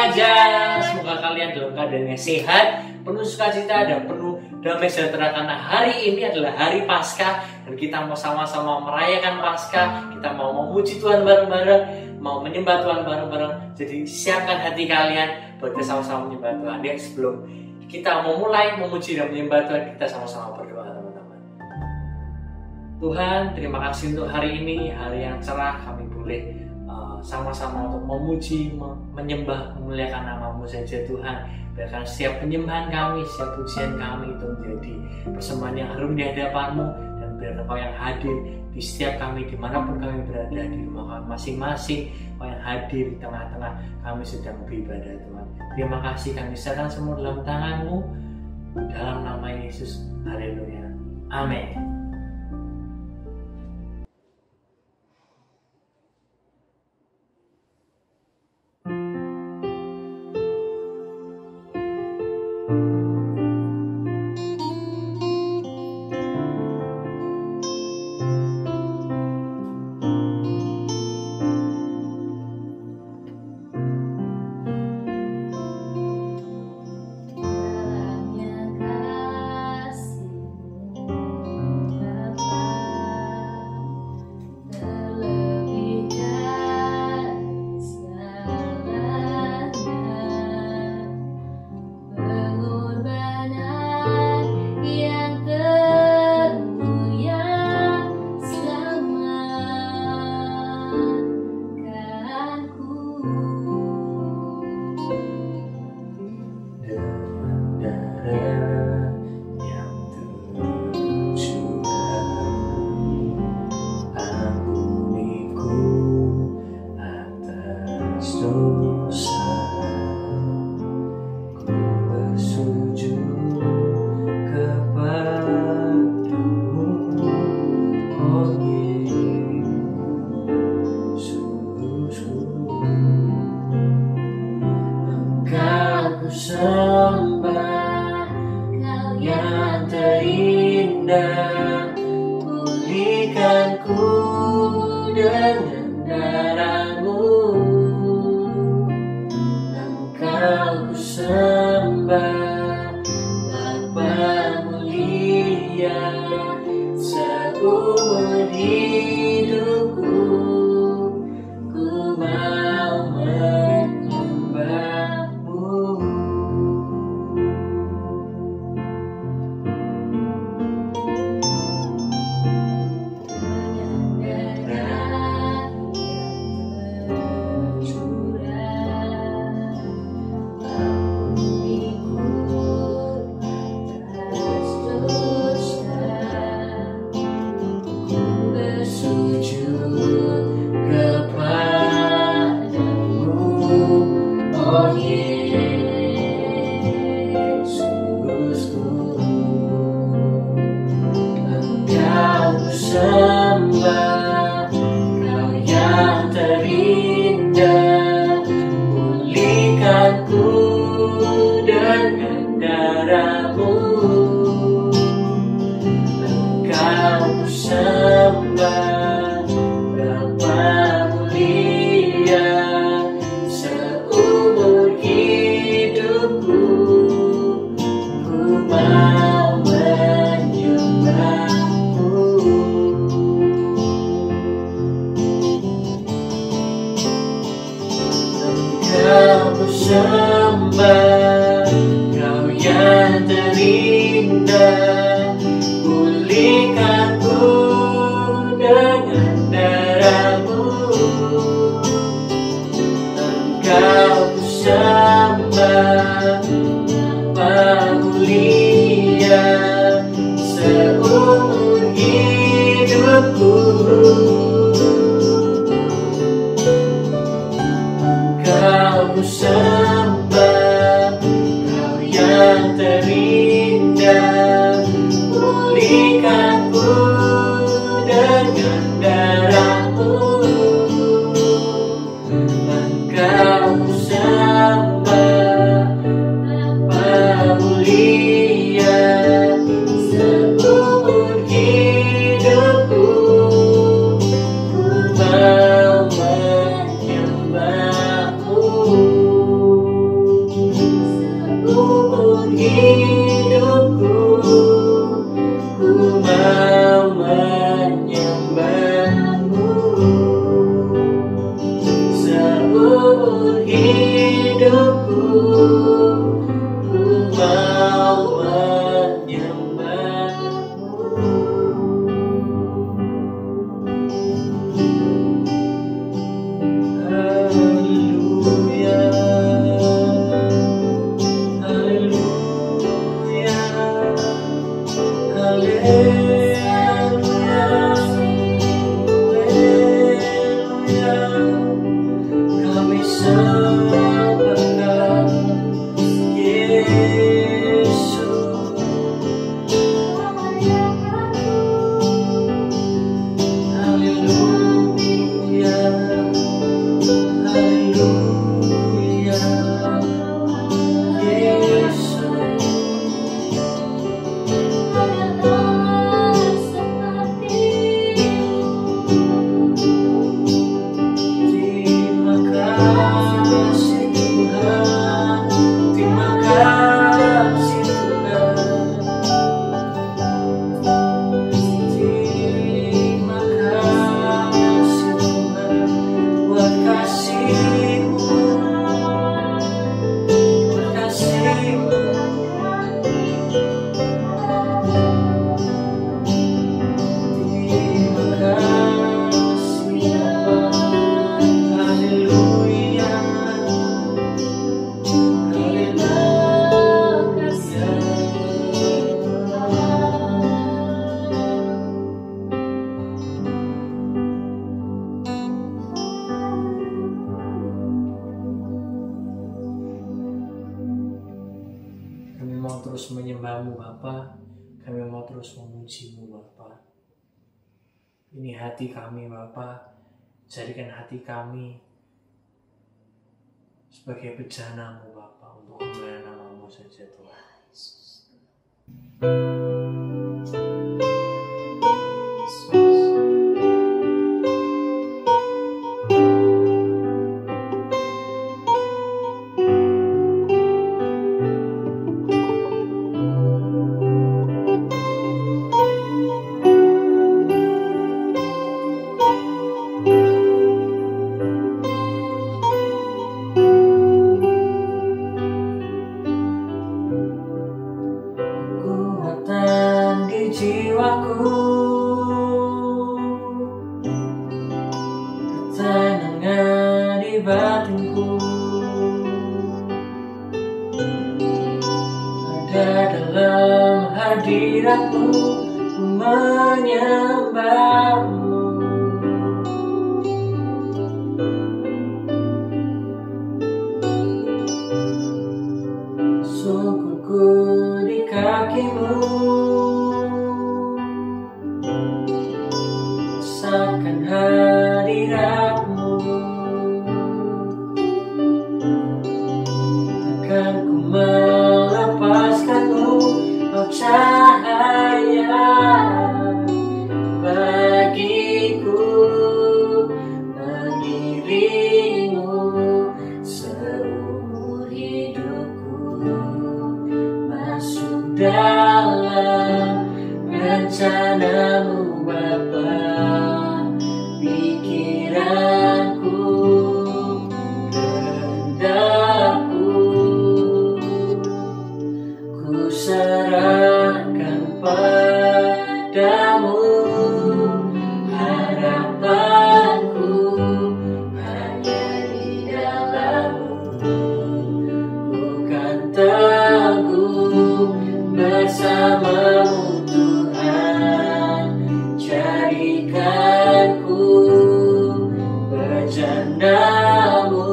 remaja, semoga kalian dalam keadaan yang sehat, penuh sukacita dan penuh damai sejahtera karena hari ini adalah hari Paskah dan kita mau sama-sama merayakan Paskah. Kita mau memuji Tuhan bareng-bareng, mau menyembah Tuhan bareng-bareng. Jadi siapkan hati kalian buat kita sama-sama menyembah Tuhan. Ya, sebelum kita mau mulai memuji dan menyembah Tuhan, kita sama-sama berdoa teman-teman. Tuhan, terima kasih untuk hari ini, hari yang cerah. Kami boleh sama-sama untuk memuji, menyembah, memuliakan nama-Mu saja Tuhan. Biarkan setiap penyembahan kami, setiap pujian kami itu menjadi persembahan yang harum di hadapan-Mu. Dan biar Engkau yang hadir di setiap kami, dimanapun kami berada, di rumah kami masing-masing. Engkau yang hadir di tengah-tengah kami sedang beribadah Tuhan. Terima kasih, kami serahkan semua dalam tangan-Mu. Dalam nama Yesus, haleluya, amin. sembahkan Yesus. Haleluya, haleluya, Yesus. Terima kasih Tuhan, terima kasih Tuhan, terima kasih Tuhan buat kasih-Mu, buat kasih-Mu. Terima kasih Bapa. Haleluya, kami mau terus menyembah-Mu Bapa, kami mau terus memuji-Mu Bapa. Ini hati kami Bapa, jadikan hati kami sebagai bejana-Mu Bapa untuk kemuliaan nama-Mu saja Tuhan. Kekuatan di jiwaku, ketenangan di batinku, ada dalam hadirat-Mu, ku menyembah-Mu. Syukurku di kaki-Mu, rasakan hadirat-Mu, takkan ku melepaskan-Mu, oh cahaya bagiku, mengiringi-Mu seumur hidupku, masuk dalam rencana-Mu Bapa. Pikiranku, kehendakku, ku serahkan padamu, harapanku hanya di dalam-Mu, ku kan teguh bersama-Mu Tuhan, jadikanku bejana-Mu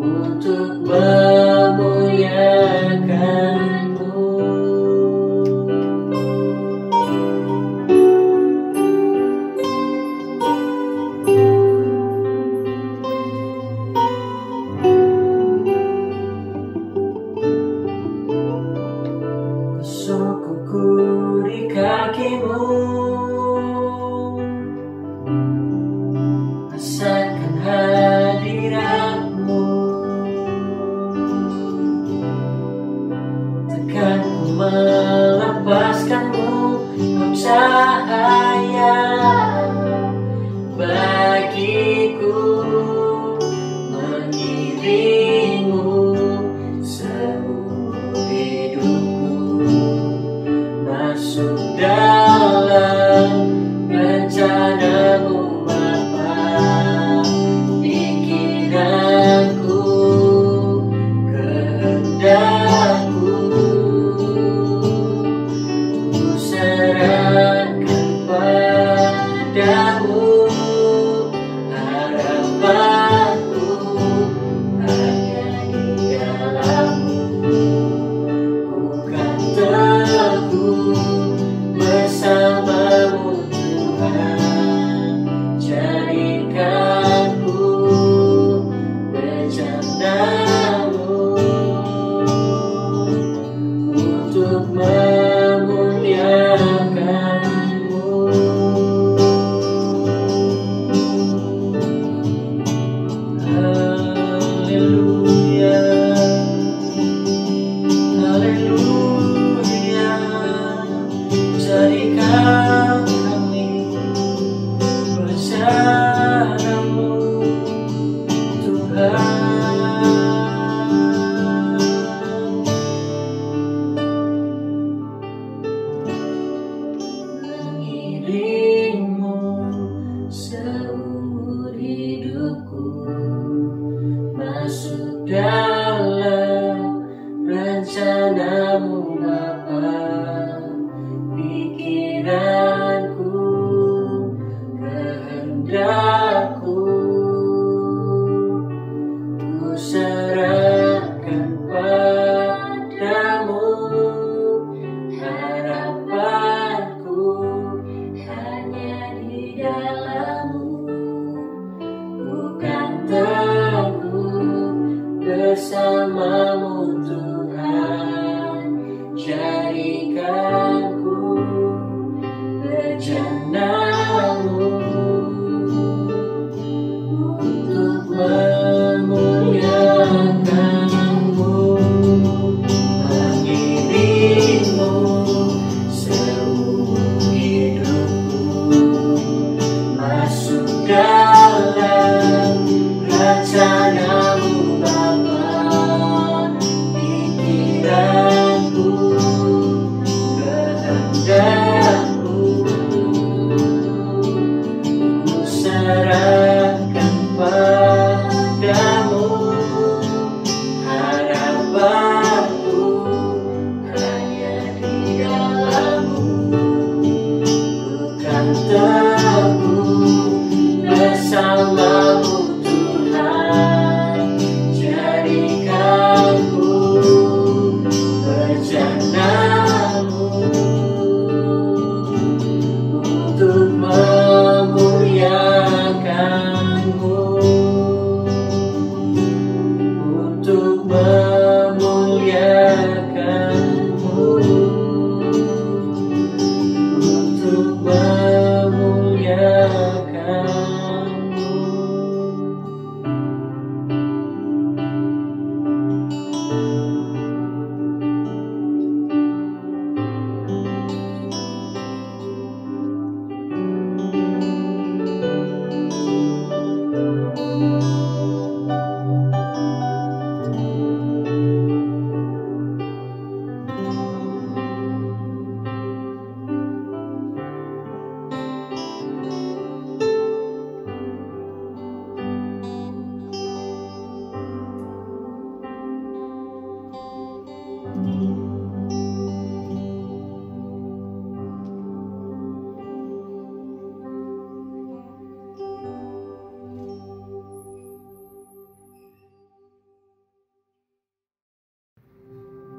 untuk memuliakan-Mu. Syukurku di kaki-Mu, rasakan hadirat-Mu, takkan ku melepaskan-Mu, oh cahaya bagiku, mengiringi-Mu seumur hidupku, masuk dalam rencana-Mu Bapa. Pikiran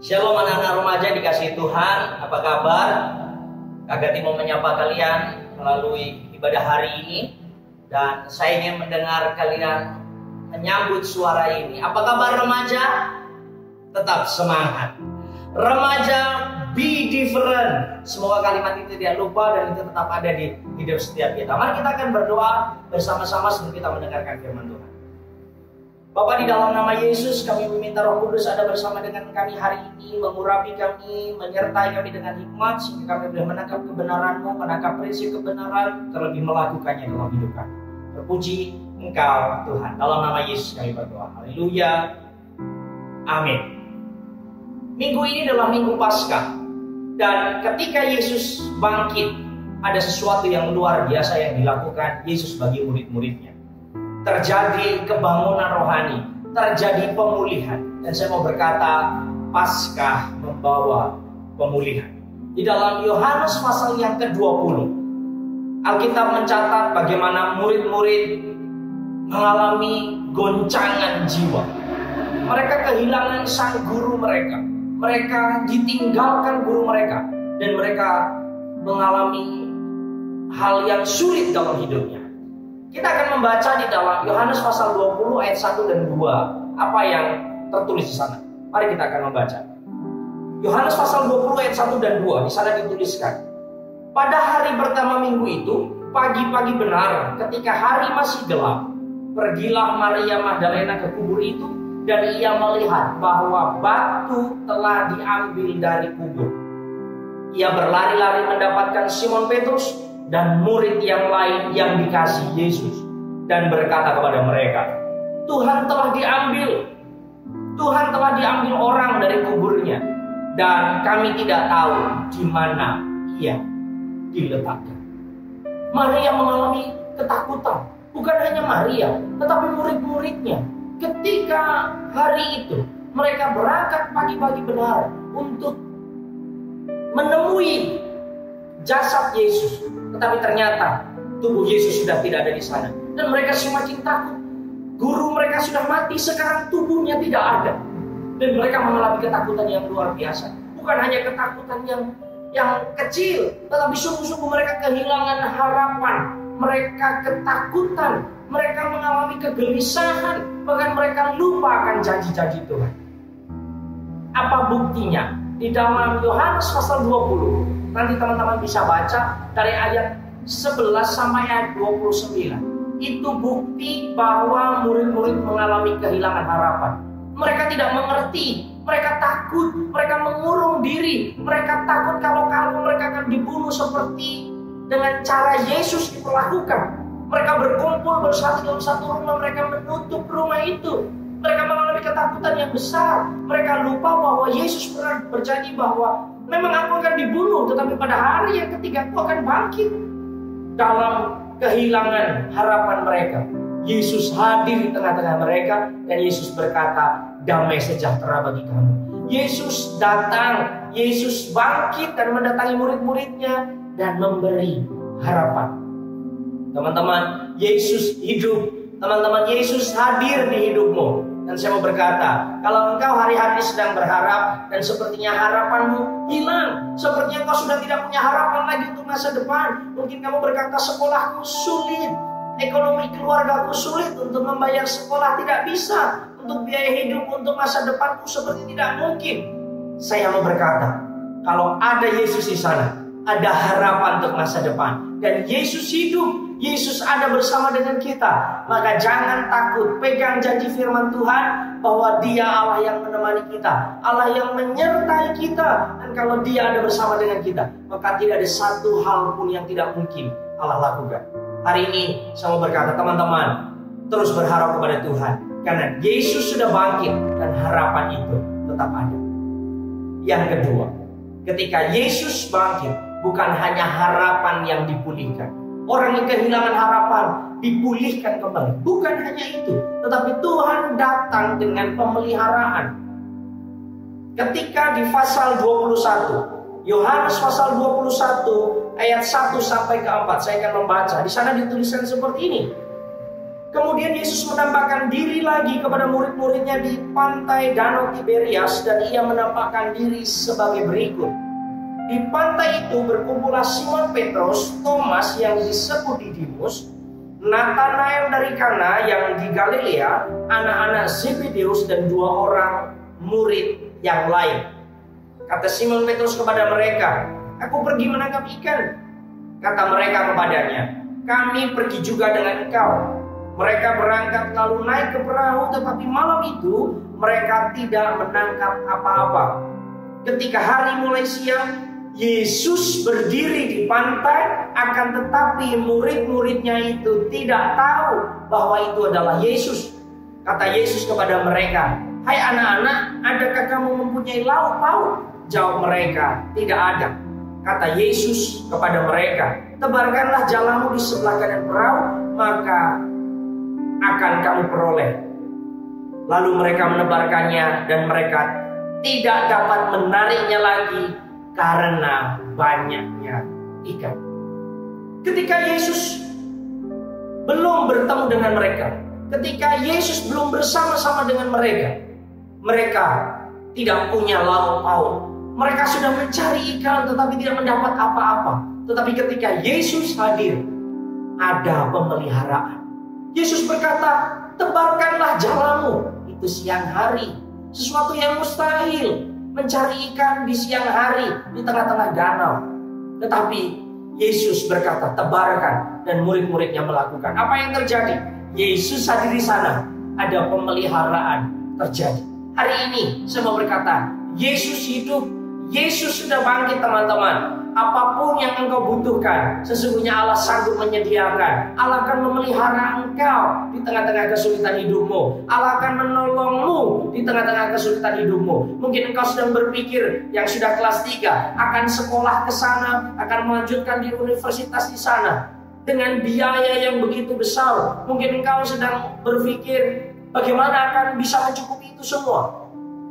Shalom anak-anak remaja dikasihi Tuhan, apa kabar? Kagati mau menyapa kalian melalui ibadah hari ini. Dan saya ingin mendengar kalian menyambut suara ini. Apa kabar remaja? Tetap semangat. Remaja, be different. Semoga kalimat itu tidak lupa dan itu tetap ada di hidup setiap kita. Mari kita akan berdoa bersama-sama sebelum kita mendengarkan firman Tuhan. Bapa, di dalam nama Yesus kami meminta Roh Kudus ada bersama dengan kami hari ini, mengurapi kami, menyertai kami dengan hikmat sehingga kami boleh menangkap kebenaran-Mu, menangkap prinsip kebenaran, terlebih melakukannya dalam hidup kami. Terpuji Engkau Tuhan. Dalam nama Yesus kami berdoa. Haleluya. Amin. Minggu ini adalah Minggu Paskah. Dan ketika Yesus bangkit, ada sesuatu yang luar biasa yang dilakukan Yesus bagi murid-muridnya. Terjadi kebangunan rohani, terjadi pemulihan. Dan saya mau berkata, Paskah membawa pemulihan. Di dalam Yohanes pasal yang ke-20, Alkitab mencatat bagaimana murid-murid mengalami goncangan jiwa. Mereka kehilangan sang guru mereka. Mereka ditinggalkan guru mereka. Dan mereka mengalami hal yang sulit dalam hidupnya. Kita akan membaca di dalam Yohanes pasal 20 ayat 1 dan 2 apa yang tertulis di sana. Mari kita akan membaca. Yohanes pasal 20 ayat 1 dan 2 di sana dituliskan. Pada hari pertama minggu itu, pagi-pagi benar ketika hari masih gelap, pergilah Maria Magdalena ke kubur itu dan ia melihat bahwa batu telah diambil dari kubur. Ia berlari-lari mendapatkan Simon Petrus dan murid yang lain yang dikasih Yesus dan berkata kepada mereka, Tuhan telah diambil orang dari kuburnya dan kami tidak tahu di mana ia diletakkan. Maria mengalami ketakutan. Bukan hanya Maria, tetapi murid-muridnya. Ketika hari itu mereka berangkat pagi-pagi benar untuk menemui jasad Yesus. Tetapi ternyata tubuh Yesus sudah tidak ada di sana. Dan mereka semakin takut. Guru mereka sudah mati, sekarang tubuhnya tidak ada. Dan mereka mengalami ketakutan yang luar biasa. Bukan hanya ketakutan yang kecil, tetapi sungguh-sungguh mereka kehilangan harapan. Mereka ketakutan. Mereka mengalami kegelisahan. Bahkan mereka lupa akan janji-janji Tuhan. Apa buktinya? Di dalam Yohanes pasal 20. Nanti teman-teman bisa baca dari ayat 11 sampai ayat 29. Itu bukti bahwa murid-murid mengalami kehilangan harapan. Mereka tidak mengerti, mereka takut, mereka mengurung diri. Mereka takut kalau mereka akan dibunuh seperti dengan cara Yesus diperlakukan. Mereka berkumpul bersatu dalam satu rumah, mereka menutup rumah itu. Mereka mengalami ketakutan yang besar. Mereka lupa bahwa Yesus pernah berjanji bahwa memang aku akan dibunuh, tetapi pada hari yang ketiga aku akan bangkit. Dalam kehilangan harapan mereka, Yesus hadir di tengah-tengah mereka dan Yesus berkata, damai sejahtera bagi kamu. Yesus datang, Yesus bangkit dan mendatangi murid-muridnya dan memberi harapan. Teman-teman, Yesus hidup. Teman-teman, Yesus hadir di hidupmu. Dan saya mau berkata, kalau engkau hari-hari sedang berharap dan sepertinya harapanmu hilang, sepertinya engkau sudah tidak punya harapan lagi untuk masa depan. Mungkin kamu berkata, sekolahku sulit, ekonomi keluargaku sulit untuk membayar sekolah, tidak bisa untuk biaya hidup untuk masa depanku seperti tidak mungkin. Saya mau berkata, kalau ada Yesus di sana, ada harapan untuk masa depan. Dan Yesus hidup. Yesus ada bersama dengan kita. Maka jangan takut. Pegang janji firman Tuhan bahwa Dia Allah yang menemani kita, Allah yang menyertai kita. Dan kalau Dia ada bersama dengan kita, maka tidak ada satu hal pun yang tidak mungkin Allah lakukan. Hari ini saya mau berkata, teman-teman, terus berharap kepada Tuhan, karena Yesus sudah bangkit dan harapan itu tetap ada. Yang kedua, ketika Yesus bangkit, bukan hanya harapan yang dipulihkan. Orang yang kehilangan harapan dipulihkan kembali. Bukan hanya itu, tetapi Tuhan datang dengan pemeliharaan. Ketika di pasal 21, Yohanes pasal 21 ayat 1 sampai ke 4, saya akan membaca. Di sana dituliskan seperti ini. Kemudian Yesus menampakkan diri lagi kepada murid-muridnya di pantai Danau Tiberias, dan ia menampakkan diri sebagai berikut. Di pantai itu berkumpullah Simon Petrus, Thomas yang disebut Didimus, Nathanael dari Kana yang di Galilea, anak-anak Zebedeus, dan 2 orang murid yang lain. Kata Simon Petrus kepada mereka, "Aku pergi menangkap ikan." Kata mereka kepadanya, "Kami pergi juga dengan engkau." Mereka berangkat lalu naik ke perahu, tetapi malam itu mereka tidak menangkap apa-apa. Ketika hari mulai siang, Yesus berdiri di pantai, akan tetapi murid-muridnya itu tidak tahu bahwa itu adalah Yesus. Kata Yesus kepada mereka, "Hai anak-anak, adakah kamu mempunyai lauk pauk?" Jawab mereka, "Tidak ada." Kata Yesus kepada mereka, "Tebarkanlah jalamu di sebelah kanan perahu, maka akan kamu peroleh." Lalu mereka menebarkannya, dan mereka tidak dapat menariknya lagi karena banyaknya ikan. Ketika Yesus belum bertemu dengan mereka, ketika Yesus belum bersama-sama dengan mereka, mereka tidak punya lauk pauk. Mereka sudah mencari ikan tetapi tidak mendapat apa-apa. Tetapi ketika Yesus hadir, ada pemeliharaan. Yesus berkata, "Tebarkanlah jalamu." Itu siang hari, sesuatu yang mustahil, mencari ikan di siang hari di tengah-tengah danau. Tetapi Yesus berkata, "Tebarkan," dan murid-muridnya melakukan. Apa yang terjadi? Yesus hadir di sana, ada pemeliharaan terjadi. Hari ini saya mau berkata, Yesus hidup, Yesus sudah bangkit teman-teman. Apapun yang engkau butuhkan, sesungguhnya Allah sanggup menyediakan. Allah akan memelihara engkau di tengah-tengah kesulitan hidupmu. Allah akan menolongmu di tengah-tengah kesulitan hidupmu. Mungkin engkau sedang berpikir yang sudah kelas 3 akan sekolah ke sana, akan melanjutkan di universitas di sana dengan biaya yang begitu besar. Mungkin engkau sedang berpikir bagaimana akan bisa mencukupi itu semua.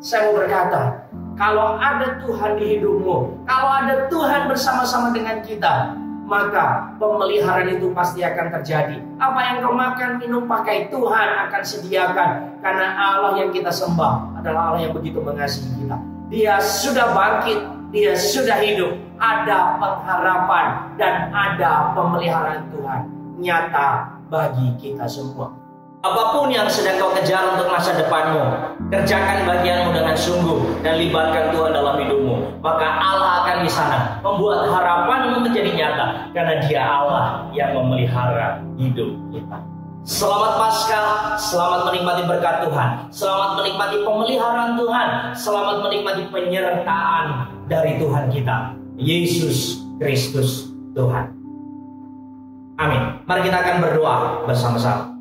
Saya mau berkata, kalau ada Tuhan di hidupmu, kalau ada Tuhan bersama-sama dengan kita, maka pemeliharaan itu pasti akan terjadi. Apa yang kau makan, minum, pakai, Tuhan akan sediakan. Karena Allah yang kita sembah adalah Allah yang begitu mengasihi kita. Dia sudah bangkit, Dia sudah hidup. Ada pengharapan dan ada pemeliharaan Tuhan nyata bagi kita semua. Apapun yang sedang kau kejar untuk masa depanmu, kerjakan bagianmu dengan sungguh dan libatkan Tuhan dalam hidupmu. Maka Allah akan di sana membuat harapanmu menjadi nyata, karena Dia Allah yang memelihara hidup kita. Selamat Paskah, selamat menikmati berkat Tuhan, selamat menikmati pemeliharaan Tuhan, selamat menikmati penyertaan dari Tuhan kita, Yesus Kristus Tuhan. Amin. Mari kita akan berdoa bersama-sama.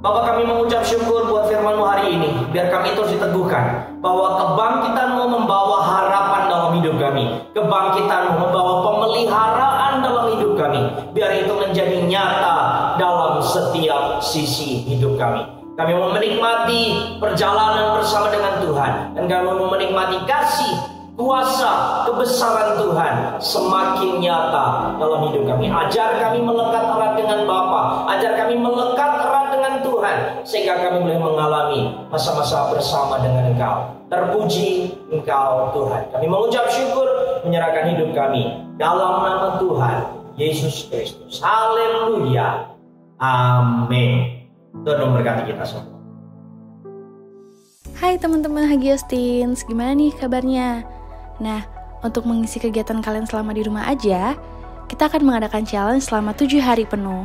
Bapa, kami mengucap syukur buat firman-Mu hari ini. Biar kami terus diteguhkan bahwa kebangkitan-Mu membawa harapan dalam hidup kami. Kebangkitan-Mu membawa pemeliharaan dalam hidup kami. Biar itu menjadi nyata dalam setiap sisi hidup kami. Kami mau menikmati perjalanan bersama dengan Tuhan. Dan kami mau menikmati kasih, kuasa, kebesaran Tuhan semakin nyata dalam hidup kami. Ajar kami melekat erat dengan Bapa. Ajar kami melekat erat dengan Tuhan, sehingga kami boleh mengalami masa-masa bersama dengan Engkau. Terpuji Engkau Tuhan. Kami mengucap syukur, menyerahkan hidup kami dalam nama Tuhan Yesus Kristus. Haleluya. Amin. Tuhan memberkati kita semua. Hai teman-teman Hagios Teens, gimana nih kabarnya? Nah, untuk mengisi kegiatan kalian selama di rumah aja, kita akan mengadakan challenge selama 7 hari penuh.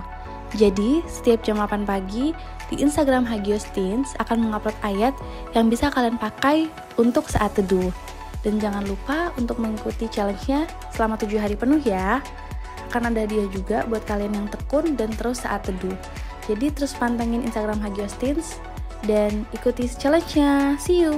Jadi, setiap jam 8 pagi, di Instagram Hagios Teens akan mengupload ayat yang bisa kalian pakai untuk saat teduh. Dan jangan lupa untuk mengikuti challenge-nya selama 7 hari penuh ya. Akan ada hadiah juga buat kalian yang tekun dan terus saat teduh. Jadi terus pantengin Instagram Hagios Teens dan ikuti challenge-nya. See you!